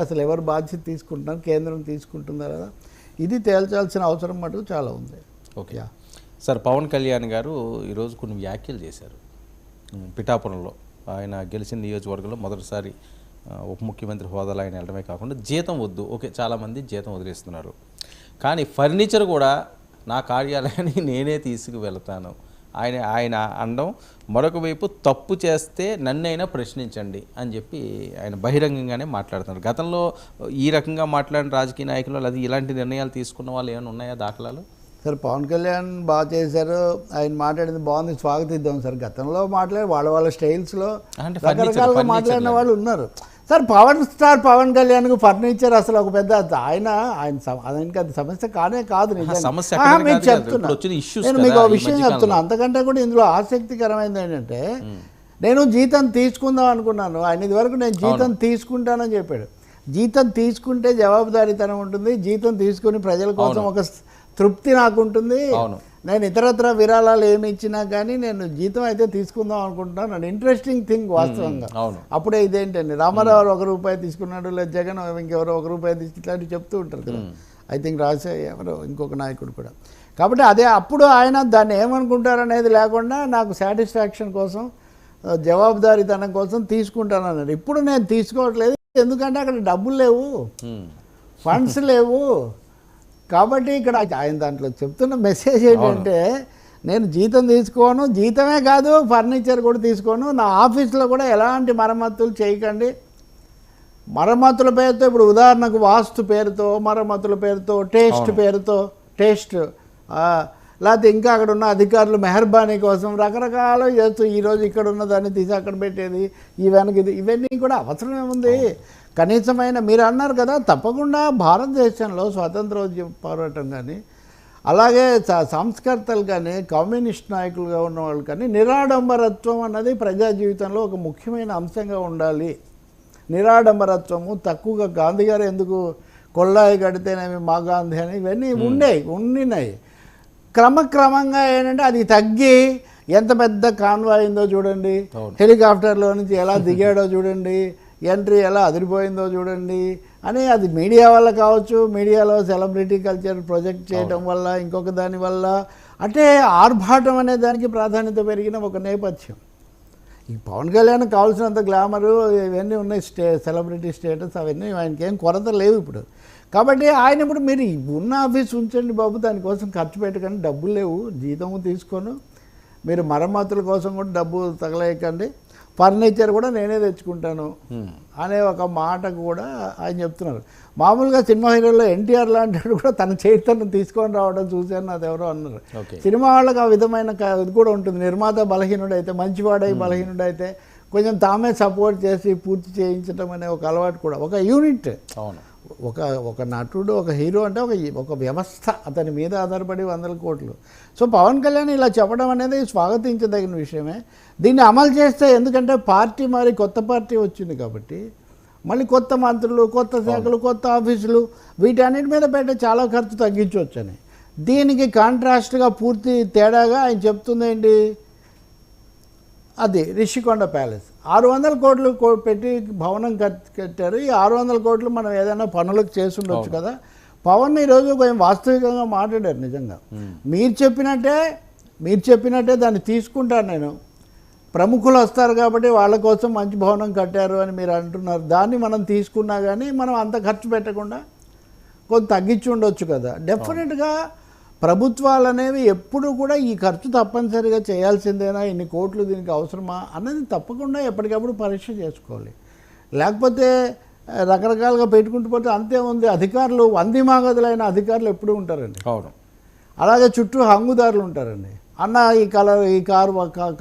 అసలు ఎవరు బాధ్యత తీసుకుంటున్నారు, కేంద్రం తీసుకుంటుందా కదా, ఇది తేల్చాల్సిన అవసరం మటుకు చాలా ఉంది. ఓకే సార్, పవన్ కళ్యాణ్ గారు ఈరోజు కొన్ని వ్యాఖ్యలు చేశారు పిఠాపురంలో. ఆయన గెలిచిన నియోజకవర్గంలో మొదటిసారి ఉప ముఖ్యమంత్రి హోదాలో ఆయన వెళ్ళడమే కాకుండా జీతం వద్దు, ఓకే చాలామంది జీతం వదిలేస్తున్నారు, కానీ ఫర్నిచర్ కూడా నా కార్యాలయాన్ని నేనే తీసుకువెళ్తాను ఆయన అనడం. మరొక వైపు తప్పు చేస్తే నన్నైనా ప్రశ్నించండి అని చెప్పి ఆయన బహిరంగంగానే మాట్లాడుతున్నారు. గతంలో ఈ రకంగా మాట్లాడిన రాజకీయ నాయకులు అది ఇలాంటి నిర్ణయాలు తీసుకున్న వాళ్ళు ఏమైనా ఉన్నాయా దాఖలాలు? సార్ పవన్ కళ్యాణ్ బాగా చేశారు, ఆయన మాట్లాడింది బాగుంది, స్వాగతిద్దాం సార్. గతంలో మాట్లాడి వాళ్ళ స్టైల్స్లో రకరకాలుగా మాట్లాడిన వాళ్ళు ఉన్నారు సార్. పవన్ కళ్యాణ్కు ఫర్నిచర్ అసలు ఒక పెద్ద ఆయన ఆయనకి అది సమస్య కానే కాదు. నిజంగా మీకు చెప్తున్నా, నేను మీకు ఒక విషయం చెప్తున్నా. అంతకంటే కూడా ఇందులో ఆసక్తికరమైనది ఏంటంటే, నేను జీతం తీసుకుందాం అనుకున్నాను, ఆయన ఇదివరకు నేను జీతం తీసుకుంటానని చెప్పాడు. జీతం తీసుకుంటే జవాబుదారీతనం ఉంటుంది, జీతం తీసుకుని ప్రజల కోసం ఒక తృప్తి నాకు ఉంటుంది. నేను ఇతరత్ర విరాళాలు ఏమి ఇచ్చినా కానీ నేను జీతం అయితే తీసుకుందాం అనుకుంటున్నాను. ఇంట్రెస్టింగ్ థింగ్ వాస్తవంగా. అప్పుడే ఇదేంటండి, రామారావు ₹1 తీసుకున్నాడు, లేదా జగన్ ఇంకెవరో ₹1 తీసుకు, ఇట్లాంటివి చెప్తూ ఉంటారు కదా. ఐ థింక్ ఎవరో ఇంకొక నాయకుడు కూడా. కాబట్టి అదే అప్పుడు ఆయన దాన్ని ఏమనుకుంటారనేది లేకుండా నాకు సాటిస్ఫాక్షన్ కోసం, జవాబుదారీతనం కోసం తీసుకుంటానన్నారు. ఇప్పుడు నేను తీసుకోవట్లేదు, ఎందుకంటే అక్కడ డబ్బులు లేవు, ఫండ్స్ లేవు. కాబట్టి ఇక్కడ ఆయన దాంట్లో చెప్తున్న మెసేజ్ ఏంటంటే, నేను జీతం తీసుకోను, జీతమే కాదు ఫర్నిచర్ కూడా తీసుకోను, నా ఆఫీస్లో కూడా ఎలాంటి మరమ్మతులు చేయకండి. మరమ్మతుల పేరుతో, ఇప్పుడు ఉదాహరణకు వాస్తు పేరుతో, మరమ్మతుల పేరుతో, టేస్ట్ లేకపోతే ఇంకా అక్కడ ఉన్న అధికారులు మెహర్బానీ కోసం రకరకాలు చేస్తూ ఈరోజు ఇక్కడ ఉన్న దాన్ని తీసి అక్కడ పెట్టేది, ఈ వెనకది, ఇవన్నీ కూడా అవసరం ఏముంది? కనీసమైన మీరు అన్నారు కదా, తప్పకుండా భారతదేశంలో స్వాతంత్రోద్యమ పోరాటం కానీ, అలాగే సంస్కర్తలు కానీ, కమ్యూనిస్ట్ నాయకులుగా ఉన్న వాళ్ళు కానీ, నిరాడంబరత్వం అన్నది ప్రజా జీవితంలో ఒక ముఖ్యమైన అంశంగా ఉండాలి. నిరాడంబరత్వము తక్కువగా, గాంధీ గారు ఎందుకు కొల్లాయి కడితేనేమి మా గాంధీ అని ఇవన్నీ ఉండినాయి. క్రమక్రమంగా ఏంటంటే అది తగ్గి ఎంత పెద్ద కాన్వాయ్ అయిందో చూడండి, హెలికాప్టర్లో నుంచి ఎలా దిగాడో చూడండి, ఎంట్రీ ఎలా అదిరిపోయిందో చూడండి అని. అది మీడియా వల్ల కావచ్చు, మీడియాలో సెలబ్రిటీ కల్చర్ ప్రొజెక్ట్ చేయడం వల్ల, ఇంకొక దాని వల్ల, అంటే ఆర్భాటం అనే దానికి ప్రాధాన్యత పెరిగిన ఒక నేపథ్యం. ఈ పవన్ కళ్యాణ్ కావాల్సినంత గ్లామరు ఇవన్నీ ఉన్నాయి, సెలబ్రిటీ స్టేటస్ అవన్నీ ఆయనకి ఏం కొరత లేవు ఇప్పుడు. కాబట్టి ఆయన ఇప్పుడు మీరు ఉన్న ఆఫీస్ ఉంచండి బాబు, దానికోసం ఖర్చు పెట్టకండి, డబ్బులు లేవు, జీతము తీసుకోను, మీరు మరమ్మతుల కోసం కూడా డబ్బు తగలేయకండి, ఫర్నిచర్ కూడా నేనే తెచ్చుకుంటాను అనే ఒక మాట కూడా ఆయన చెప్తున్నారు. మామూలుగా సినిమా హీరోలో ఎన్టీఆర్ లాంటి కూడా తన చైతన్యం తీసుకొని రావడం చూశాను, అది ఎవరో అన్నారు. సినిమా వాళ్ళకి ఆ విధమైన ఇది కూడా ఉంటుంది. నిర్మాత బలహీనుడైతే, మంచివాడై బలహీనుడైతే కొంచెం తామే సపోర్ట్ చేసి పూర్తి చేయించడం అనే ఒక అలవాటు కూడా, ఒక యూనిట్. ఒక నటుడు, ఒక హీరో అంటే ఒక వ్యవస్థ, అతని మీద ఆధారపడి 100 కోట్లు. సో పవన్ కళ్యాణ్ ఇలా చెప్పడం అనేది స్వాగతించదగిన విషయమే. దీన్ని అమలు చేస్తే, ఎందుకంటే పార్టీ మరి కొత్త పార్టీ వచ్చింది కాబట్టి, మళ్ళీ కొత్త మంత్రులు, కొత్త శాఖలు, కొత్త ఆఫీసులు, వీటన్నిటి మీద పెట్టే చాలా ఖర్చు తగ్గించవచ్చని. దీనికి కాంట్రాస్ట్గా పూర్తి తేడాగా ఆయన చెప్తుంది ఏంటి, అది రిషికొండ ప్యాలెస్ 600 కోట్లు పెట్టి భవనం కట్టారు. ఈ 600 కోట్లు మనం ఏదైనా పనులకు చేసి ఉండొచ్చు కదా. పవన్ ఈరోజు కొంచెం వాస్తవికంగా మాట్లాడారు. నిజంగా మీరు చెప్పినట్టే దాన్ని తీసుకుంటాను నేను, ప్రముఖులు వస్తారు కాబట్టి వాళ్ళ కోసం మంచి భవనం కట్టారు అని మీరు అంటున్నారు, దాన్ని మనం తీసుకున్నా కానీ మనం అంత ఖర్చు పెట్టకుండా కొంత తగ్గించి ఉండొచ్చు కదా. డెఫినెట్గా ప్రభుత్వాలు అనేవి ఎప్పుడు కూడా ఈ ఖర్చు తప్పనిసరిగా చేయాల్సిందేనా, ఇన్ని కోట్లు దీనికి అవసరమా అన్నది తప్పకుండా ఎప్పటికప్పుడు పరీక్ష చేసుకోవాలి. లేకపోతే రకరకాలుగా పెట్టుకుంటూ పోతే అంతే ఉంది. అధికారులు వందిమాగదులైన అధికారులు ఎప్పుడూ ఉంటారండి. అలాగే చుట్టూ హంగుదారులు ఉంటారండి. అన్న ఈ కారు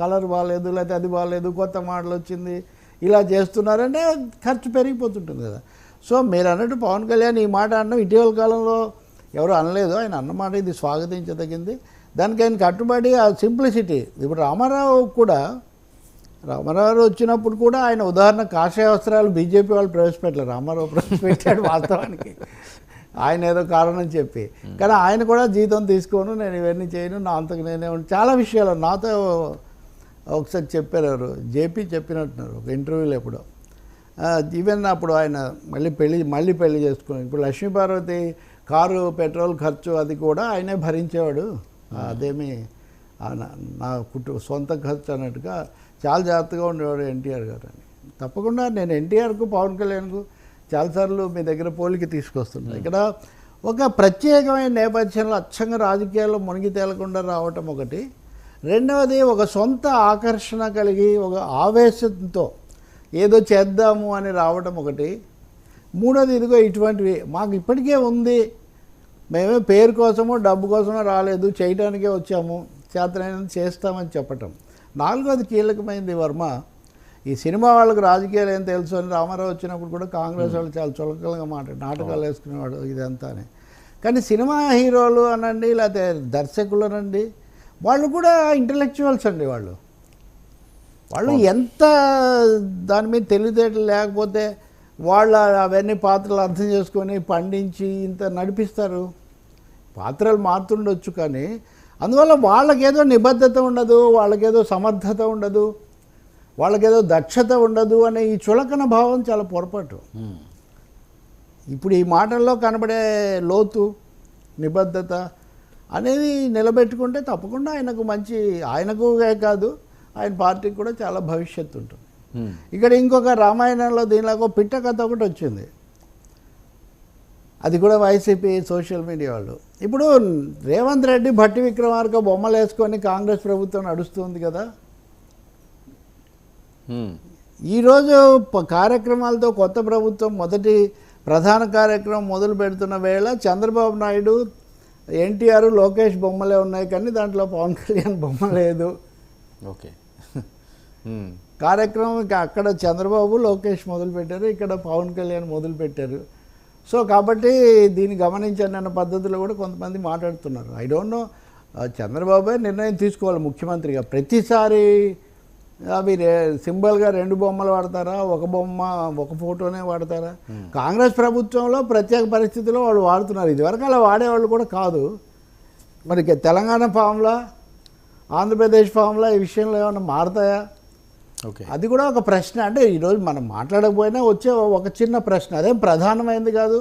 కలర్ బాగాలేదు, లేకపోతే అది బాగాలేదు, కొత్త మోడల్ వచ్చింది, ఇలా చేస్తున్నారంటే ఖర్చు పెరిగిపోతుంటుంది కదా. సో మీరు అన్నట్టు పవన్ కళ్యాణ్ ఈ మాట అన్న ఇటీవల కాలంలో ఎవరు అనలేదు, ఆయన అన్నమాట ఇది స్వాగతించదగింది. దానికి ఆయన కట్టుబడి ఆ సింప్లిసిటీ. ఇప్పుడు రామారావు వచ్చినప్పుడు కూడా ఆయన ఉదాహరణ కాషాయ వస్త్రాలు బీజేపీ వాళ్ళు ప్రవేశపెట్టలేదు, రామారావు ప్రవేశపెట్టాడు వాస్తవానికి. ఆయన ఏదో కారణం చెప్పి, కానీ ఆయన కూడా జీతం తీసుకోను, నేను ఇవన్నీ చేయను, నా అంతకు నేనే చాలా విషయాలు నాతో ఒకసారి చెప్పారు, ఎవరు జేపీ చెప్పినట్టున్నారు ఒక ఇంటర్వ్యూలో ఎప్పుడో. ఈవెన్ అప్పుడు ఆయన మళ్ళీ పెళ్లి చేసుకున్నాడు. ఇప్పుడు లక్ష్మీపార్వతి కారు పెట్రోల్ ఖర్చు అది కూడా ఆయనే భరించేవాడు. అదేమి నా సొంత ఖర్చు అన్నట్టుగా చాలా జాగ్రత్తగా ఉండేవాడు ఎన్టీఆర్ గారు అని. తప్పకుండా నేను ఎన్టీఆర్కు పవన్ కళ్యాణ్కు చాలాసార్లు మీ దగ్గర పోలిక తీసుకొస్తున్నాను. ఇక్కడ ఒక ప్రత్యేకమైన నేపథ్యంలో అచ్చంగా రాజకీయాల్లో మునిగి తేలకుండా రావటం ఒకటి, రెండవది ఒక సొంత ఆకర్షణ కలిగి ఒక ఆవేశంతో ఏదో చేద్దాము అని రావటం ఒకటి, మూడోది ఇదిగో ఇటువంటివి మాకు ఇప్పటికే ఉంది, మేమే పేరు కోసమో డబ్బు కోసమో రాలేదు, చేయడానికే వచ్చాము, చేతనైనంత చేస్తామని చెప్పటం. నాలుగోది కీలకమైనది వర్మ, ఈ సినిమా వాళ్ళకి రాజకీయాలు ఏం తెలుసు అని రామారావు వచ్చినప్పుడు కూడా కాంగ్రెస్ వాళ్ళు చాలా చులకలుగా నాటకాలు వేసుకునేవాడు ఇదంతా అని. కానీ సినిమా హీరోలు అనండి లేకపోతే దర్శకులు అనండి వాళ్ళు కూడా ఇంటలెక్చువల్స్ అండి. వాళ్ళు ఎంత దాని మీద తెలివితేటలు లేకపోతే వాళ్ళు అవన్నీ పాత్రలు అర్థం చేసుకొని పండించి ఇంత నడిపిస్తారు. పాత్రలు మారుతుండొచ్చు కానీ అందువల్ల వాళ్ళకేదో నిబద్ధత ఉండదు, వాళ్ళకేదో సమర్థత ఉండదు, వాళ్ళకేదో దక్షత ఉండదు అనే ఈ చులకన భావం చాలా పొరపాటు. ఇప్పుడు ఈ మాటల్లో కనబడే లోతు నిబద్ధత అనేది నిలబెట్టుకుంటే తప్పకుండా ఆయనకు కాదు ఆయన పార్టీకి కూడా చాలా భవిష్యత్తు ఉంటుంది. ఇక్కడ ఇంకొక రామాయణంలో దీనిలాగా పిట్ట కథ ఒకటి వచ్చింది, అది కూడా వైసీపీ సోషల్ మీడియా వాళ్ళు. ఇప్పుడు రేవంత్ రెడ్డి భట్టి విక్రమార్క బొమ్మలు వేసుకొని కాంగ్రెస్ ప్రభుత్వం నడుస్తుంది కదా. ఈరోజు కార్యక్రమాలతో కొత్త ప్రభుత్వం మొదటి ప్రధాన కార్యక్రమం మొదలు పెడుతున్న వేళ చంద్రబాబు నాయుడు, ఎన్టీఆర్, లోకేష్ బొమ్మలే ఉన్నాయి కానీ దాంట్లో పవన్ కళ్యాణ్ బొమ్మ లేదు. ఓకే, కార్యక్రమం అక్కడ చంద్రబాబు లోకేష్ మొదలుపెట్టారు, ఇక్కడ పవన్ కళ్యాణ్ మొదలుపెట్టారు. సో కాబట్టి దీన్ని గమనించండి అన్న పద్ధతిలో కూడా కొంతమంది మాట్లాడుతున్నారు. ఐ డోంట్ నో, చంద్రబాబే నిర్ణయం తీసుకోవాలి ముఖ్యమంత్రిగా. ప్రతిసారి అవి సింబల్గా 2 బొమ్మలు వాడతారా, ఒక ఫోటోనే వాడతారా? కాంగ్రెస్ ప్రభుత్వంలో ప్రత్యేక పరిస్థితుల్లో వాళ్ళు వాడుతున్నారు, ఇదివరకు అలా వాడేవాళ్ళు కూడా కాదు. మరి తెలంగాణ ఫామ్లా, ఆంధ్రప్రదేశ్ ఫామ్లా ఈ విషయంలో ఏమైనా మారుతాయా? ఓకే, అది కూడా ఒక ప్రశ్న. అంటే ఈరోజు మనం మాట్లాడకపోయినా వచ్చే ఒక చిన్న ప్రశ్న, అదేం ప్రధానమైంది కాదు.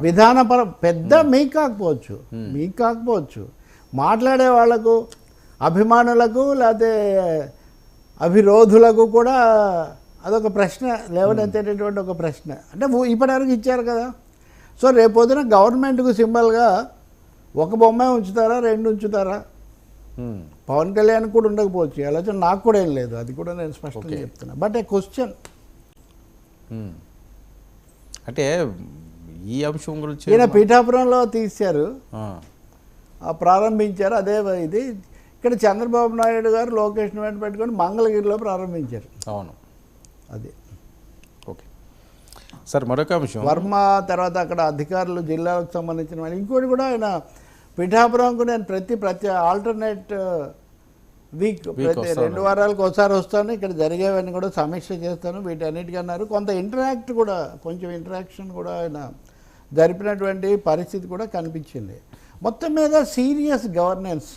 విధానపర పెద్ద మీకు కాకపోవచ్చు మాట్లాడే వాళ్లకు, అభిమానులకు లేకపోతే అభిరోధులకు కూడా అదొక ప్రశ్న లేవనెత్తేటటువంటి ఒక ప్రశ్న. అంటే ఇప్పటివరకు ఇచ్చారు కదా. సో రేపొద్దున గవర్నమెంట్కు సింబల్గా ఒక బొమ్మే ఉంచుతారా, 2 ఉంచుతారా? పవన్ కళ్యాణ్ కూడా ఉండకపోవచ్చు, ఆలోచన నాకు కూడా ఏం లేదు, అది కూడా నేను స్పష్టంగా చెప్తున్నా. బట్ ఏ క్వశ్చన్, అంటే ఈ అంశం గురించి ఈయన పీఠాపురంలో తీశారు, ప్రారంభించారు. అదే ఇది ఇక్కడ చంద్రబాబు నాయుడు గారు లోకేష్ వెంట పెట్టుకొని మంగళగిరిలో ప్రారంభించారు. అవును, అది. ఓకే సార్, మరొక అంశం వర్మ తర్వాత అక్కడ అధికారులు, జిల్లాలకు సంబంధించిన వాళ్ళు. ఇంకోటి కూడా ఆయన పిఠాపురంకు నేను ప్రతి ఆల్టర్నేట్ వీక్ ప్రతి 2 వారాలకు ఒకసారి వస్తాను, ఇక్కడ జరిగేవన్నీ కూడా సమీక్ష చేస్తాను, వీటన్నిటికీ అన్నారు. కొంచెం ఇంటరాక్షన్ కూడా ఆయన జరిపినటువంటి పరిస్థితి కూడా కనిపించింది. మొత్తం మీద సీరియస్ గవర్నెన్స్,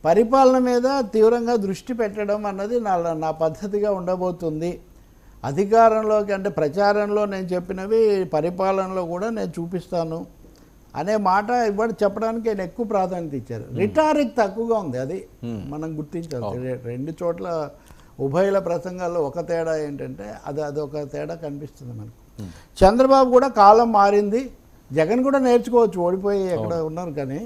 పరిపాలన మీద తీవ్రంగా దృష్టి పెట్టడం అన్నది నా పద్ధతిగా ఉండబోతుంది. అధికారంలోకి అంటే ప్రచారంలో నేను చెప్పినవి పరిపాలనలో కూడా నేను చూపిస్తాను అనే మాట ఇవాడు చెప్పడానికి ఆయన ఎక్కువ ప్రాధాన్యత ఇచ్చారు. రిటారిక్ తక్కువగా ఉంది, అది మనం గుర్తించాలి. 2 చోట్ల ఉభయల ప్రసంగాల్లో ఒక తేడా ఏంటంటే అదొక తేడా కనిపిస్తుంది మనకు. చంద్రబాబు కూడా కాలం మారింది, జగన్ కూడా నేర్చుకోవచ్చు, ఓడిపోయి ఎక్కడ ఉన్నారు. కానీ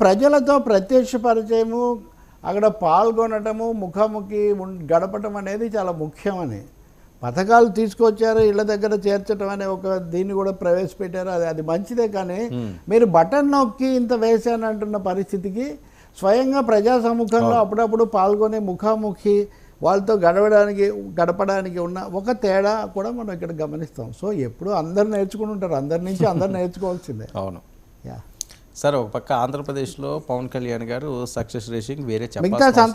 ప్రజలతో ప్రత్యక్ష పరిచయము, అక్కడ పాల్గొనటము, ముఖాముఖి గడపటం అనేది చాలా ముఖ్యమని పథకాలు తీసుకొచ్చారు, ఇళ్ళ దగ్గర చేర్చడం అనే ఒక దీన్ని కూడా ప్రవేశపెట్టారు. అది మంచిదే. కానీ మీరు బటన్ నొక్కి ఇంత వేసాను అంటున్న పరిస్థితికి స్వయంగా ప్రజా సముఖంలో అప్పుడప్పుడు పాల్గొనే ముఖాముఖి వాళ్ళతో గడపడానికి ఉన్న ఒక తేడా కూడా మనం ఇక్కడ గమనిస్తాం. సో ఎప్పుడు అందరు నేర్చుకుని ఉంటారు, అందరి నుంచి అందరు నేర్చుకోవాల్సిందే. అవును. సార్, ఒక పక్క ఆంధ్రప్రదేశ్లో పవన్ కళ్యాణ్ గారు సక్సెస్ రేసింగ్ వేరే మిగతా సంతకం